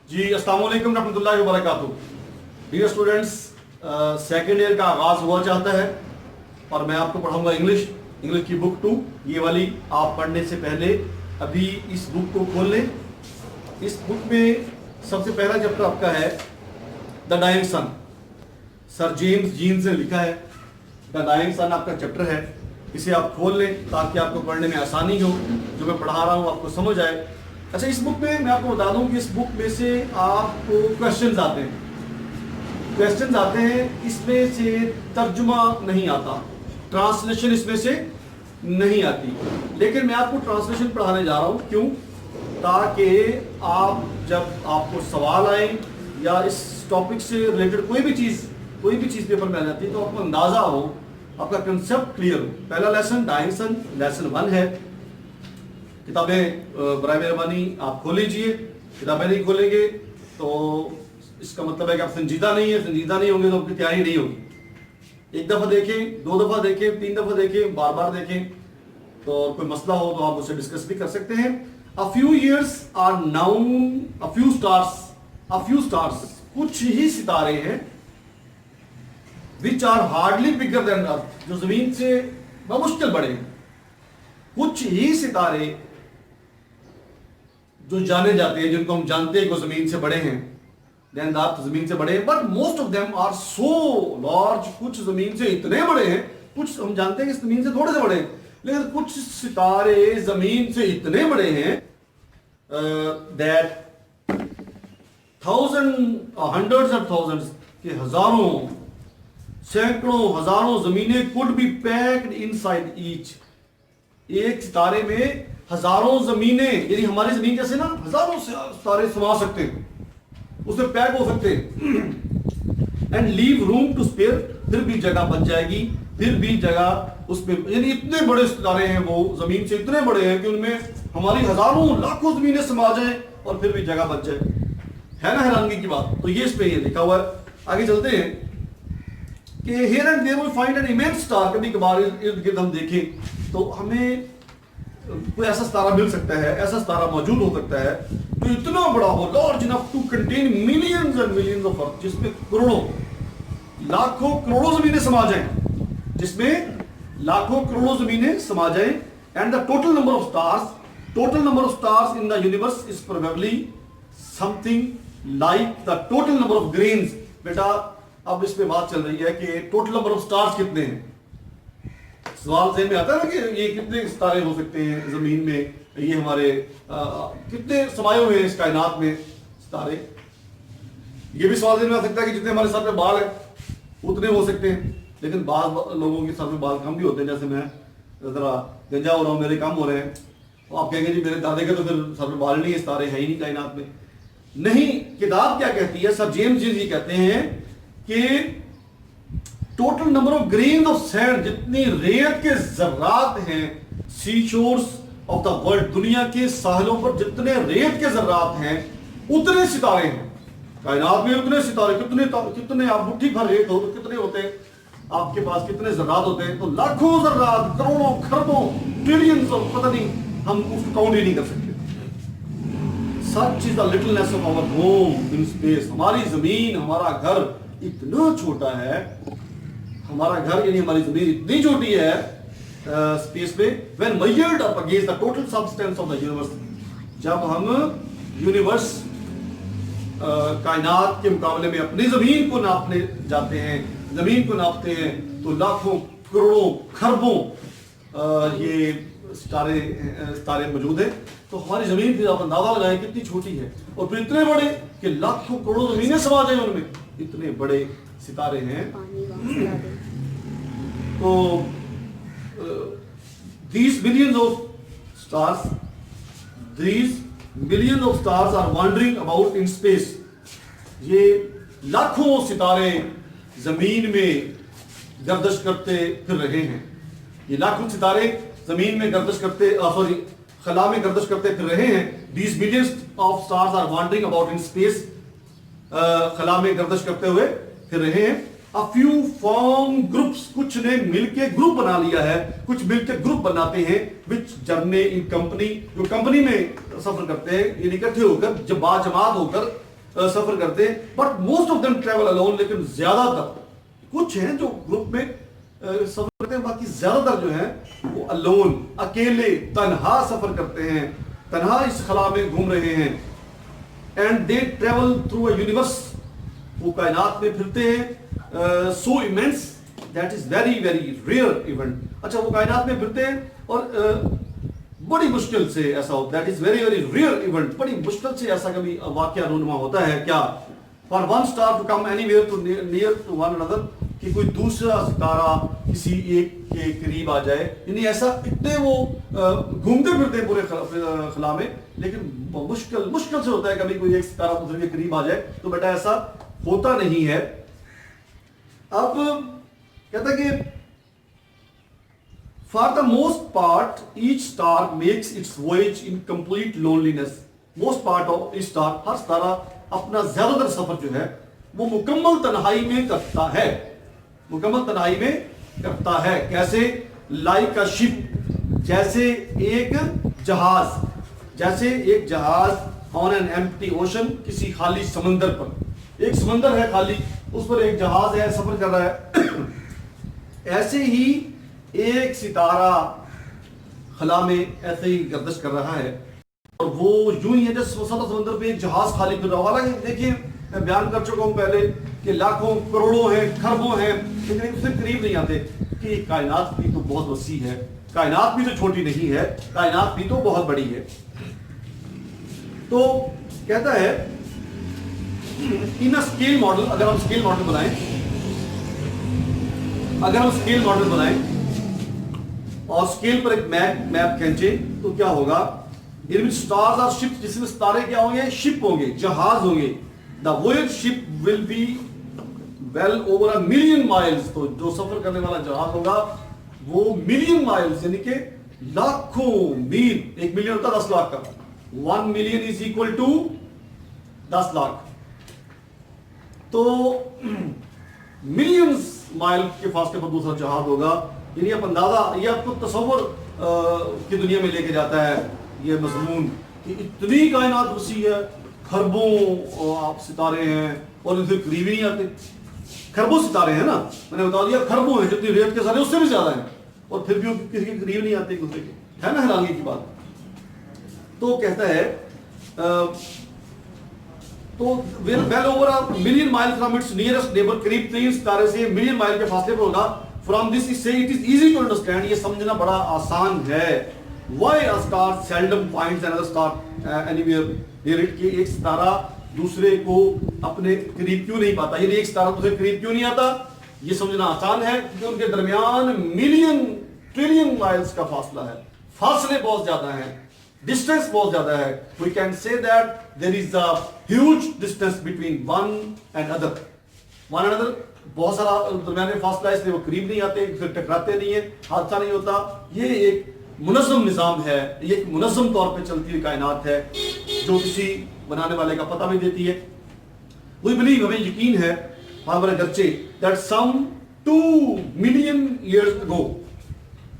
जी अस्सलाम वालेकुम रहमतुल्लाहि व बरकातुहू। डियर स्टूडेंट्स, सेकेंड ईयर का आगाज़ हुआ चाहता है और मैं आपको पढ़ाऊंगा इंग्लिश की बुक 2। ये वाली आप पढ़ने से पहले अभी इस बुक को खोल लें। इस बुक में सबसे पहला चैप्टर आपका है the dying sun. Sir James Jeans ने लिखा है। द डाइंग सन आपका चैप्टर है, इसे आप खोल लें ताकि आपको पढ़ने में आसानी हो, जो मैं पढ़ा रहा हूँ आपको समझ आए। अच्छा, इस बुक में मैं आपको बता दूं कि इस बुक में से आपको क्वेश्चंस आते हैं, इसमें से तर्जुमा नहीं आता, ट्रांसलेशन इसमें से नहीं आती, लेकिन मैं आपको ट्रांसलेशन पढ़ाने जा रहा हूं। क्यों? ताकि आप जब आपको सवाल आए या इस टॉपिक से रिलेटेड कोई भी चीज़ पेपर में आ जाती है तो आपको अंदाज़ा हो, आपका कंसेप्ट क्लियर हो। पहला लेसन डाइंग सन लेसन 1 है। किताबें बराए मेहरबानी आप खोल लीजिए। किताबें नहीं खोलेंगे तो इसका मतलब है कि आप संजीदा नहीं होंगे तो आपकी तैयारी नहीं होगी। एक दफ़ा देखें, 2 दफ़ा देखें, 3 दफ़ा देखें, बार बार देखें, तो कोई मसला हो तो आप उससे डिस्कस भी कर सकते हैं। A few years are known, a few stars, कुछ ही सितारे हैं, which are hardly bigger than Earth, जो जमीन से बमुश्किल बड़े हैं। कुछ ही सितारे जो जाने जाते हैं, जिनको हम जानते हैं कि जमीन से बड़े हैं, देन अर्थ जमीन से बड़े हैं, but most of them are so large. कुछ जमीन से इतने बड़े हैं, कुछ हम जानते हैं कि जमीन से थोड़े से बड़े हैं, लेकिन कुछ सितारे जमीन से इतने बड़े हैं दैट हंड्रेड्स ऑफ थाउजेंड्स के हजारों, सैकड़ों, हजारों जमीनें could be packed inside each. एक सितारे में हजारों जमीनें, यानी हमारी जमीन जैसे ना हजारों सितारे समा सकते हैं, उसमें पैक हो सकते हैं। And leave room to spare, फिर भी जगह बच जाएगी, फिर भी जगह उसमें, यानी इतने बड़े सितारे हैं, वो जमीन से इतने बड़े हैं कि उनमें हमारी हजारों लाखों जमीनें समा जाएं और फिर भी जगह बच जाए। है ना हैरानगी की बात? तो ये इस पे ये लिखा हुआ है। आगे चलते हैं कि here and there we find an immense star. कभी कभार इर्द गिर्द हम देखें तो हमें कोई ऐसा सितारा मिल सकता है, ऐसा सितारा मौजूद हो सकता है जो इतना बड़ा हो, large enough to contain millions and millions of earth, जिसमें करोड़ों, लाखों करोड़ों जमीनें समा जाएं, and the total number of stars in the universe is probably something like the total number of grains. बेटा अब इस पे बात चल रही है कि टोटल नंबर ऑफ स्टार्स कितने हैं। सवाल ज़हन में आता है ना कि ये कितने सितारे हो सकते हैं जमीन में, ये हमारे कितने समाये हुए हैं इस कायनात में सितारे। ये भी सवाल ज़हन में आ सकता है कि जितने हमारे सर पे बाल है उतने हो सकते हैं, लेकिन बाद लोगों के सर पे बाल कम भी होते हैं। जैसे मैं ज़रा गंजा हो रहा हूँ, मेरे कम हो रहे हैं, तो आप कहेंगे जी मेरे दादे के तो फिर सर पे बाल नहीं है, सितारे है ही नहीं कायनात में। नहीं, किताब क्या कहती है, सर जेम्स जीन्स ये कहते हैं कि total number of grain of sand, जितनी रेत के जर्रात हैं, सी शोर्स ऑफ द वर्ल्ड, दुनिया के साहिलों पर जितने रेत के जर्रात हैं उतने सितारे हैं कायनात में। उतने सितारे, कितने आप मुट्ठी भर रेत हो तो कितने होते हैं आपके पास, कितने जर्रात होते हैं? तो लाखों जर्रात, करोड़ों, खरबों, ट्रिलियंस ऑफ, पता नहीं, हम उसको काउंट ही नहीं कर सकते। Such is the littleness of our home in space. हमारी जमीन, हमारा घर इतना छोटा है, हमारा घर यानी हमारी जमीन इतनी छोटी है स्पेस में। When measured up against the total substance of the universe, जब हम यूनिवर्स कायनात के मुकाबले में अपनी जमीन को नापने जाते हैं, जमीन को नापते हैं, तो लाखों, करोड़ों, खरबों ये सितारे मौजूद है। तो हमारी जमीन फिर आप अंदाजा लगाएं कितनी छोटी है, और फिर इतने बड़े कि लाखों करोड़ों जमीनें समा जाए उनमें, इतने बड़े सितारे हैं। तो these millions of stars are wandering about in space। ये लाखों सितारे जमीन में गर्दिश करते फिर रहे हैं। ये लाखों सितारे जमीन में गर्दिश करते, खला में गर्दिश करते फिर रहे हैं। These millions of stars are wandering about in space, खला में गर्दिश करते हुए फिर रहे हैं। A few form groups, कुछ ने मिलके ग्रुप बना लिया है, कुछ मिलके ग्रुप बनाते हैं, which journey in company, जो कंपनी में सफर करते हैं, ये इकट्ठे होकर, जब बाजमात होकर सफर करते हैं, but most of them travel alone, लेकिन ज्यादातर, कुछ हैं जो ग्रुप में सफर करते हैं, बाकी ज्यादातर जो है वो अलोन, अकेले तन्हा सफर करते हैं, तन्हा इस खला में घूम रहे हैं। And they travel through a universe, वो कायनात में फिरते हैं, so immense that is very very rare event. अच्छा, वो कायनात में फिरते हैं और बड़ी मुश्किल से ऐसा होता है, that is very very rare event, बड़ी मुश्किल से ऐसा कभी वाकया रूनुमा होता है क्या, for one star to come anywhere to near to one another, कि कोई दूसरा सितारा किसी एक के करीब आ जाए, यानी ऐसा इतने वो घूमते फिरते हैं पूरे खला में, लेकिन मुश्किल से होता है कभी कोई एक सितारा दूसरे के करीब आ जाए, तो बेटा ऐसा होता नहीं है। अब कहता है कि for the most part each star makes its voyage in complete loneliness, most part of each star, हर सितारा अपना ज्यादातर सफर जो है वो मुकम्मल तन्हाई में करता है, मुकम्मल तन्हाई में करता है। कैसे? लाइक अ शिप, जैसे एक जहाज, जैसे एक जहाज ऑन एन एम्प्टी ओशन, किसी खाली समंदर पर, एक समंदर है खाली, उस पर एक जहाज है, सफर कर रहा है। ऐसे ही एक सितारा खला में ऐसे ही गर्दिश कर रहा है, और वो यूं ही है जैसे समंदर पे एक जहाज खाली फिर रहा हो। हालांकि देखिए, मैं बयान कर चुका हूं पहले कि लाखों करोड़ों हैं, खरबों हैं, लेकिन उससे करीब नहीं आते कि कायनात भी तो बहुत वसी है, कायनात भी तो छोटी नहीं है, कायनात भी तो बहुत बड़ी है। तो कहता है इन अ स्केल मॉडल, अगर हम स्केल मॉडल बनाएं, अगर हम स्केल मॉडल बनाएं और स्केल पर एक मैप खींचे, तो क्या होगा, इनमें स्टार्स और शिप्स, जिसमें सितारे क्या होंगे, शिप होंगे, जहाज होंगे। The voyage ship will be well over a million miles, तो जो सफर करने वाला जहाज होगा वो मिलियन माइल्स यानी कि लाखों मील, 1 मिलियन होता 10 लाख का, 1 million is equal to 10 lakh, तो मिलियंस माइल के फासले पर दूसरा जहाज होगा। यानी आप अंदाजा, ये आपको तसव्वुर की दुनिया में लेके जाता है ये मजमून, कि इतनी कायनात वसी है, खरबों आप सितारे हैं और इनसे करीब ही नहीं आते, खरबों सितारे हैं ना, मैंने बता दिया खरबों हैं, जितनी रेत के सारे उससे भी ज्यादा हैं, और फिर भी किसी के करीब नहीं आते एक दूसरे के, है ना हैरानी की बात। तो कहता है तो well over a million mile from its nearest neighbour, करीब 3 सितारे से मिलियन माइल के फासले पर होगा। फ्रॉम दिस इज से it is easy to understand, ये समझना बड़ा आसान है। Why a star seldom finds another star anywhere near it, कि एक सितारा दूसरे को अपने करीब क्यों नहीं पाता, यानी एक सितारा दूसरे करीब क्यों नहीं आता, ये समझना आसान है, क्योंकि उनके दरमियान मिलियन ट्रिलियन माइल्स का फासला है, फासले बहुत ज्यादा हैं, डिस्टेंस बहुत ज्यादा है। We can say that there is a huge distance between one and other, बहुत सारा दरमियान में फासला है, इसलिए वो करीब नहीं आते, फिर टकराते नहीं है, हादसा नहीं होता। ये एक मुनज़्ज़म निज़ाम है, ये एक मुनज़्ज़म तौर पे चलती हुई कायनात है, जो किसी बनाने वाले का पता भी देती है। वी बिलीव, हमें यकीन है, हमारे गच्चे, that some 2 million years ago,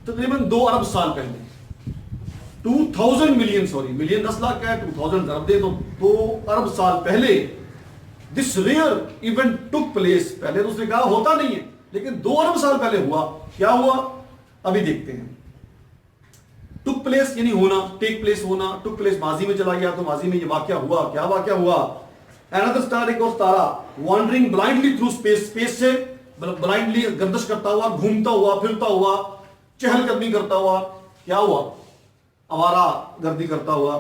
तकरीबन 2 अरब साल पहले, 2000 मिलियन, सॉरी मिलियन 10 लाख का है, 2000 अरब दे, तो 2 अरब साल पहले this rare event took place. पहले तो उसने कहा होता नहीं है, लेकिन 2 अरब साल पहले हुआ। क्या हुआ अभी देखते हैं। टुक प्लेस यानी होना, टेक प्लेस होना, टुक प्लेस माजी में चला गया, तो माजी में ये वाकया हुआ। क्या वाकया हुआ? अनदर स्टार, एक और तारा, wandering blindly through space, space से ब्लाइंडली गर्दिश करता हुआ, घूमता हुआ, फिरता हुआ, चहलकदमी करता हुआ, क्या हुआ, आवारा गर्दी करता हुआ,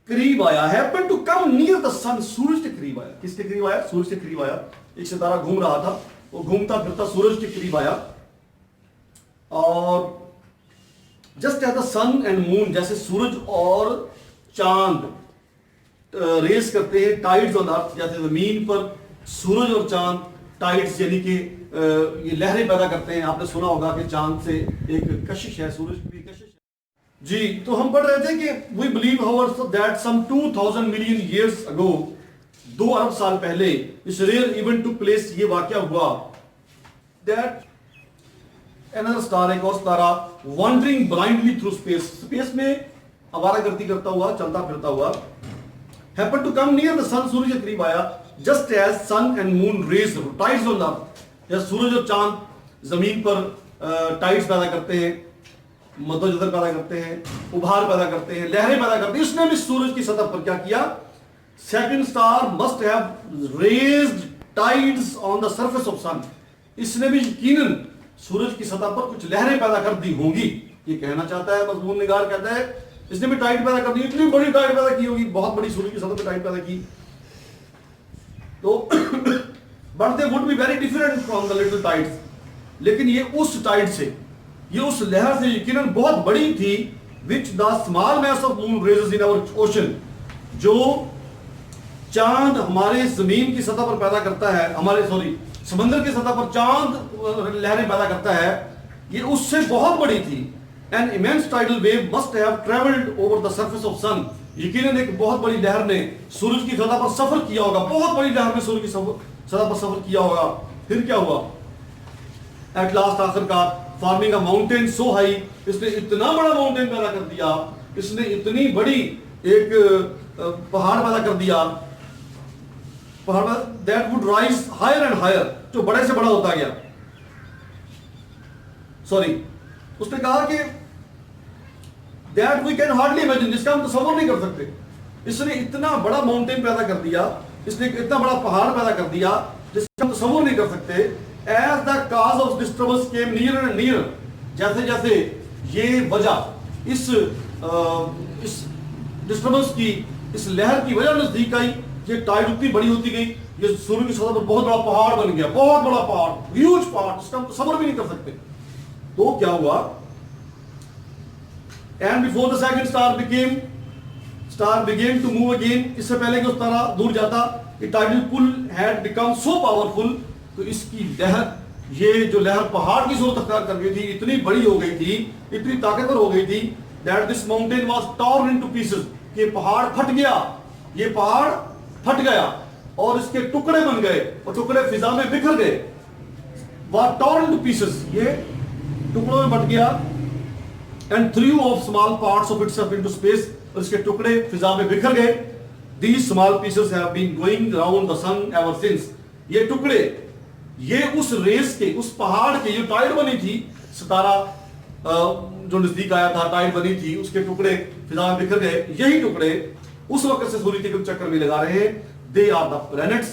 करीब आया, happen to come near the sun, सूरज के करीब आया। किसके करीब आया? सूरज के करीब आया। एक सितारा घूम रहा था, वो घूमता फिरता सूरज के करीब आया, और just as the sun and moon, जैसे सूरज और चांद रेस करते हैं, टाइड्स ऑन अर्थ, जैसे जमीन पर सूरज और चांद टाइड्स यानी कि ये लहरें पैदा करते हैं। आपने सुना होगा कि चांद से एक कशिश है, सूरज की कशिश है जी। तो हम पढ़ रहे थे कि we believe however that some 2000 million years ago, 2 अरब साल पहले इस रेयर इवेंट टुक प्लेस, ये वाकया हुआ, दैट अनदर स्टार, एक और तारा, wandering blindly through space, space में आवारागर्दी करता हुआ, चलता फिरता हुआ, happened to come near the sun, सूरज के करीब आया, just as sun and moon raise tides on the earth. या सूरज और चांद जमीन पर टाइड्स पैदा करते हैं, मद्दोजदर पैदा करते हैं, उभार पैदा करते हैं, लहरें पैदा करते हैं, इसने भी सूरज की सतह पर क्या किया? Second star must have raised tides on the surface of sun, इसने भी यकीनन सूरज की सतह पर कुछ लहरें पैदा कर दी होंगी, ये कहना चाहता है मजमून निगार, कहता है इसने भी टाइड पैदा कर दी, इतनी बड़ी टाइड पैदा की होगी, बहुत बड़ी सूरज की सतह पर टाइड पैदा की, तो but they would be very different from the little tides, लेकिन ये उस टाइड से, ये उस लहर से यकीनन बहुत बड़ी थी, which the small mass of moon raises in our ocean, जो चांद हमारे जमीन की सतह पर पैदा करता है, हमारे समंदर की सतह पर चांद लहरें पैदा करता है, ये उससे बहुत बड़ी थी. An immense tidal wave must have traveled over the surface of sun, यकीनन एक बहुत बड़ी लहर ने सूरज की सतह पर सफर किया होगा, बहुत बड़ी लहर ने सूरज की सतह पर सफर किया होगा. फिर क्या हुआ? एट लास्ट आखिरकार forming a mountain so high, इसने इतना बड़ा माउंटेन पैदा कर दिया, इसने इतनी बड़ी एक पहाड़ पैदा कर दिया, पहाड़ that would rise higher and higher, जो बड़े से बड़ा होता गया. उसने कहा कि that we can hardly imagine, जिसका हम तसव्वुर नहीं कर सकते. इसने इतना बड़ा माउंटेन पैदा कर दिया, इसने इतना बड़ा पहाड़ पैदा कर दिया जिसका हम तसव्वुर नहीं कर सकते. As the cause of disturbance came near and near, जैसे जैसे ये वजह इस डिस्टर्बेंस की, इस लहर की वजह नजदीक आई, ये टाइड उतनी बड़ी होती गई, ये सूर्य की सतह पर बहुत बड़ा पहाड़ बन गया, बहुत बड़ा पहाड़, ह्यूज पहाड़, जिसका हम तसव्वुर भी नहीं कर सकते. तो क्या हुआ? And before the second star began to move again, इससे पहले कि उस तारा दूर जाता, it tidal pull had become so powerful, तो इसकी लहर, ये जो लहर पहाड़ की सूरत अख्तियार कर गई थी, इतनी बड़ी हो गई थी, इतनी ताकतवर हो गई थी, that this mountain was torn into pieces, कि पहाड़ फट गया, ये पहाड़ फट गया और इसके टुकड़े बन गए, और टुकड़े फिजा में बिखर गए. वाज टॉर्न इनटू पीसेस, ये टुकड़ों में बट गया. And threw off small parts of itself into space, और इसके टुकड़े फिजा में बिखर गए. These small pieces have been going around the sun ever since, ये टुकड़े, ये उस रेस के, उस पहाड़ के, जो टाइड बनी थी, सितारा जो नजदीक आया था, टाइड बनी थी, उसके टुकड़े फिजा में बिखर गए, यही टुकड़े उस वक्त से सूर्य के चक्कर में लगा रहे हैं. They are the planets.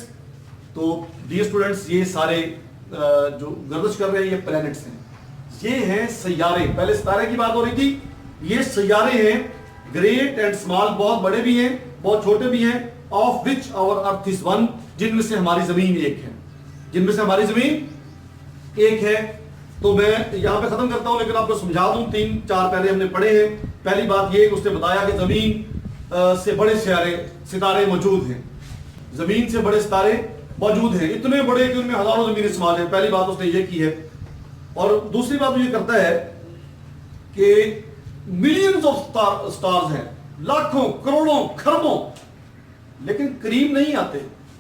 तो डियर स्टूडेंट्स, ये सारे जो गर्दिश कर रहे हैं, ये प्लैनेट्स हैं, ये हैं सैयारे. पहले सितारे की बात हो रही थी, ये सैयारे हैं, ग्रेट एंड स्मॉल, बहुत बड़े भी हैं, बहुत छोटे भी हैं. Of which our earth is one, जिनमें से हमारी जमीन एक है, जिनमें से हमारी जमीन एक है. तो मैं यहां पे खत्म करता हूं, लेकिन आपको समझा दूं, 3-4 पहले हमने पढ़े हैं. पहली बात ये कि उसने बताया कि जमीन से बड़े सितारे मौजूद हैं, जमीन से बड़े सितारे मौजूद हैं, इतने बड़े कि उनमें हजारों जमीनें समाज हैं. पहली बात उसने ये की है. और दूसरी बात ये करता है कि मिलियंस ऑफ स्टार्स हैं, लाखों, करोड़ों, खरबों, लेकिन करीब नहीं आते,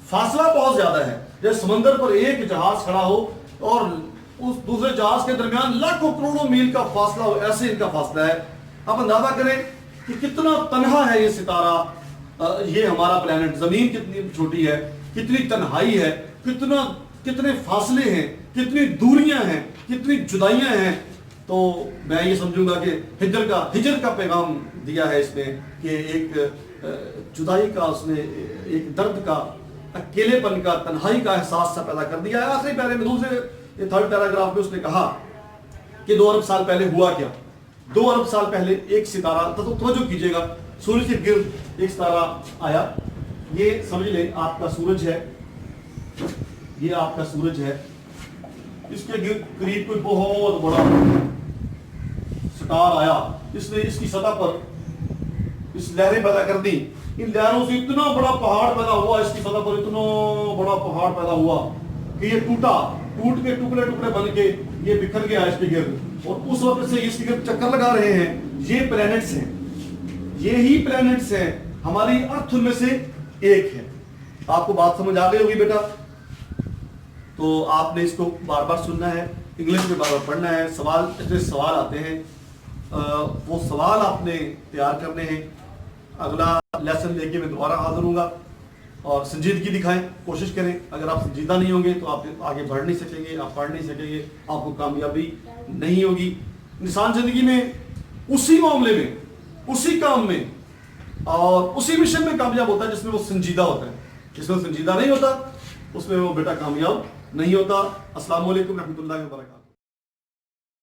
फासला बहुत ज्यादा है. जैसे समंदर पर एक जहाज खड़ा हो और उस दूसरे जहाज के दरमियान लाखों करोड़ों मील का फासला हो, ऐसे इनका फासला है. आप अंदाजा करें कि कितना तन्हा है ये सितारा, ये हमारा प्लेनेट, जमीन कितनी छोटी है, कितनी तन्हाई है, कितने फासले हैं, कितनी दूरियां हैं, कितनी जुदाइयां हैं. तो मैं ये समझूंगा कि हिजर का पैगाम दिया है इसमें, कि एक जुदाई का, उसने एक दर्द का, अकेलेपन का, तन्हाई का एहसास सा पैदा कर दिया है. आखिरी पैरे में, दूसरे थर्ड पैराग्राफ में उसने कहा कि 2 अरब साल पहले हुआ क्या. 2 अरब साल पहले एक सितारा, तो तवज्जो कीजिएगा, सूरज के गिर्द एक सितारा आया. ये समझ लें आपका सूरज है, ये आपका सूरज है, इसके करीब कोई बहुत बड़ा स्टार आया, इसने इसकी सतह पर इस लहरें पैदा कर दी. इन लहरों से इतना बड़ा पहाड़ पैदा हुआ, इसकी सतह पर इतना बड़ा पहाड़ पैदा हुआ कि ये टूट के टुकड़े बन के ये बिखर गया इसके गिर्द. और उस वक्त से इसके गिर्द चक्कर लगा रहे हैं. ये प्लैनेट्स हैं, ये ही प्लैनेट्स हैं, हमारी अर्थ उनमें से एक है. आपको बात समझ आ गई होगी बेटा. तो आपने इसको बार बार सुनना है, इंग्लिश में बार बार पढ़ना है. सवाल आते हैं, वो सवाल आपने तैयार करने हैं. अगला لیسن لے کے میں دوبارہ حاضر ہوں گا. اور سنجیدگی دکھائیں, کوشش کریں. اگر آپ سنجیدہ نہیں ہوں گے تو آپ آگے بڑھ نہیں سکیں گے, آپ پڑھ نہیں سکیں گے, آپ کو کامیابی نہیں ہوگی. انسان زندگی میں اسی معاملے میں, اسی کام میں اور اسی مشن میں کامیاب ہوتا ہے جس میں وہ سنجیدہ ہوتا ہے. جس میں وہ سنجیدہ نہیں ہوتا اس میں وہ بیٹا کامیاب نہیں ہوتا. السلام علیکم رحمۃ اللہ وبرکاتہ.